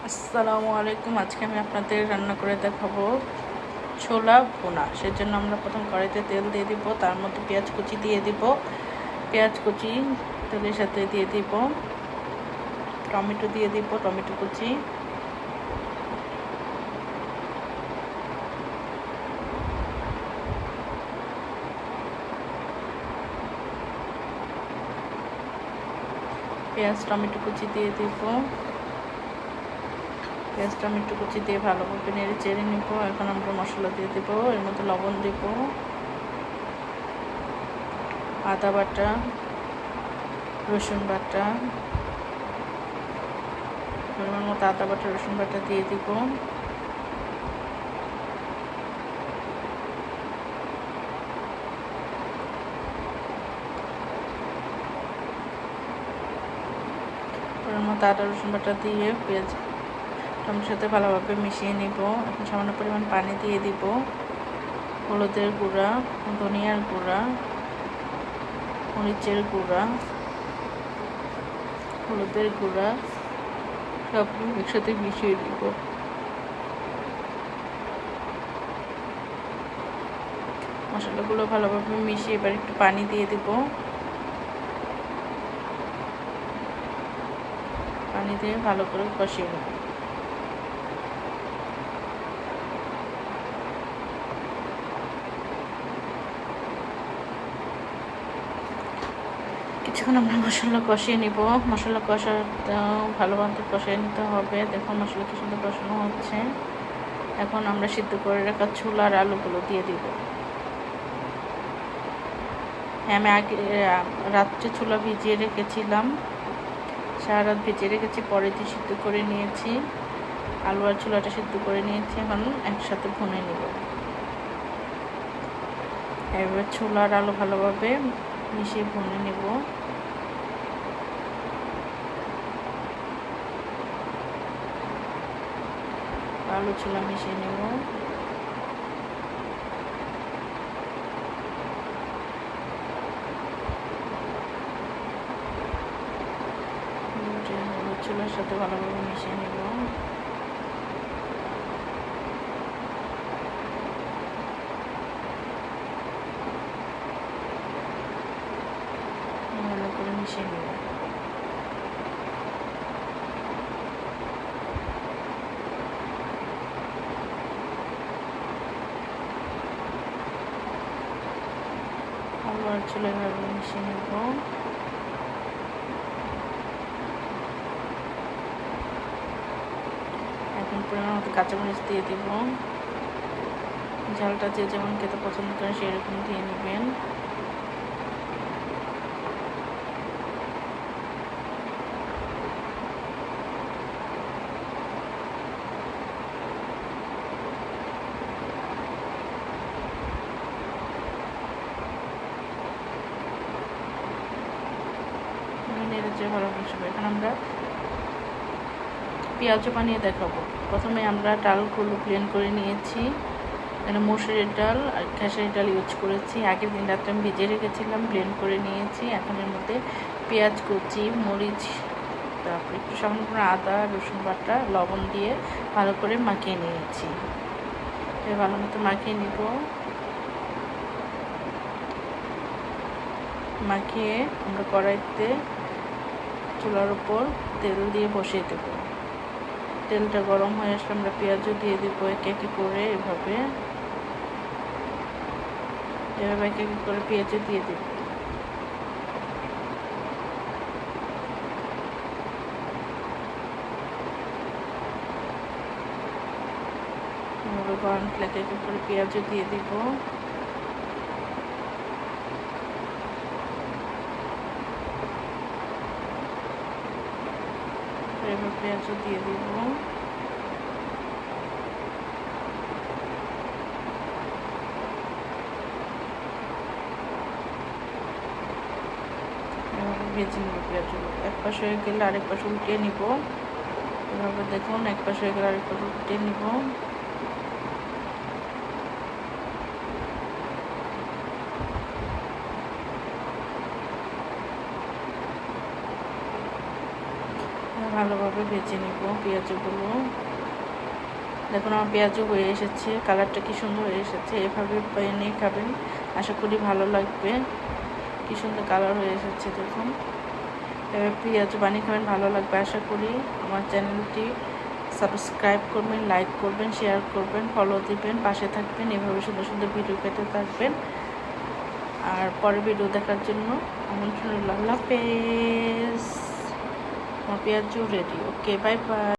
আসসালামু আলাইকুম। আজকে আমি আপনাদের রান্না করে দেখাবো ছোলা ভুনা। সেজন্য আমরা প্রথম কড়াইতে তেল দিয়ে দিব, তার মধ্যে পেঁয়াজ কুচি দিয়ে দিব। পেঁয়াজ কুচি তেলের সাথে দিয়ে দিব টমেটো দিয়ে দিব, টমেটো কুচি, পেঁয়াজ টমেটো কুচি দিয়ে দিব। পেঁয়াজ টমেটো কুচি দিয়ে ভালোভাবে নেড়ে চেড়ে নিব। এখন আমরা মশলা দিয়ে দেব, এর মধ্যে লবণ দেব, আদা বাটা, রসুন বাটা, পরিমাণ মতো আদা বাটা রসুন বাটা দিয়ে দিব। পরিমাণ মতো আদা রসুন বাটা দিয়ে পেঁয়াজ টমেটোর সাথে ভালোভাবে মিশিয়ে নিব। এখন সামান্য পরিমাণ পানি দিয়ে দিব। হলুদের গুঁড়া, ধনিয়ার গুঁড়া, মরিচের গুঁড়া, হলুদের গুঁড়া সব একসাথে মিশিয়ে দিব। মশলাগুলো ভালোভাবে মিশিয়ে এবার একটু পানি দিয়ে দিব। পানি দিয়ে ভালো করে কষিয়ে নেব। কিছুক্ষণ আমরা মশলা কষিয়ে নিব। মশলা কষাতে ভালোভাবে কষিয়ে নিতে হবে। দেখুন মশলা কি সুন্দর কষানো হচ্ছে। এখন আমরা সিদ্ধ করে রাখা ছোলা আর আলুগুলো দিয়ে দিব। আমি আগে রাত্রে ছোলা ভিজিয়ে রেখেছিলাম, সারা রাত ভিজিয়ে রেখেছি, পরের দিন সিদ্ধ করে নিয়েছি। আলু আর ছোলাটা সিদ্ধ করে নিয়েছি, এখন একসাথে ভুনে নিব। এবার ছোলা আর আলু ভালোভাবে মিশিয়ে ভুনে নেব। আলু ছোলা মিশিয়ে নেব। ছোলার সাথে ভালোভাবে মিশিয়ে নেব। ভালো করে মিশিয়ে নেব। আলু আর ছোলা ভালো মিশিয়ে নেব। এখন পরিমাণ মতো কাঁচামরিচ দিয়ে দিব। ঝালটা যে যেমন খেতে পছন্দ করেন সেরকম দিয়ে নেবেন। নেড়ে চেড়ে ভালো মিশবে। এখন আমরা পেঁয়াজও বানিয়ে দেখাবো। প্রথমে আমরা ডালগুলো প্লেন করে নিয়েছি। এখানে মসুরের ডাল আর খেসারির ডাল ইউজ করেছি। আগের দিন রাত্রে আমি ভিজিয়ে রেখেছিলাম, ব্লেন্ড করে নিয়েছি। এখন এর মধ্যে পেঁয়াজ কুচি, মরিচ, তারপরে একটু সামান্য করে আদা রসুন বাটা, লবণ দিয়ে ভালো করে মাখিয়ে নিয়েছি। ভালো মতো মাখিয়ে নিব। মাখিয়ে আমরা কড়াইতে চুলার উপর তেল দিয়ে বসিয়ে দেব। তেলটা গরম হয়ে আসলে আমরা পেঁয়াজও দিয়ে দিব একে একে করে। এভাবে একে একে করে পেঁয়াজও দিয়ে দিব। গরম একে একে করে পেঁয়াজও দিয়ে দিব। এবার পেঁয়াজও দিয়ে দিব। ভেজে নেব পেঁয়াজগুলো। এক পাশ হয়ে গেলে আরেক পাশ উল্টিয়ে নিব। এভাবে দেখুন, এক পাশ হয়ে গেলে আরেক পাশ উল্টিয়ে নিব। ভালো ভালোভাবে ভেজে নিব পেঁয়াজগুলো। দেখুন আমার পেঁয়াজও হয়ে এসেছে, কালারটা কি সুন্দর হয়ে এসেছে। এভাবে বানিয়ে খাবেন, আশা করি ভালো লাগবে। কি সুন্দর কালার হয়ে এসেছে দেখুন। এভাবে পেঁয়াজ বানিয়ে খাবেন, ভালো লাগবে আশা করি। আমার চ্যানেলটি সাবস্ক্রাইব করবেন, লাইক করবেন, শেয়ার করবেন, ফলো দিবেন, পাশে থাকবেন। এভাবে সুন্দর সুন্দর ভিডিও পেতে থাকবেন। আর পরের ভিডিও দেখার জন্য আমন্ত্রণ রইল। আল্লাহ হাফেজ। আমার পেঁয়াজও রেডি। ওকে, বাই বাই।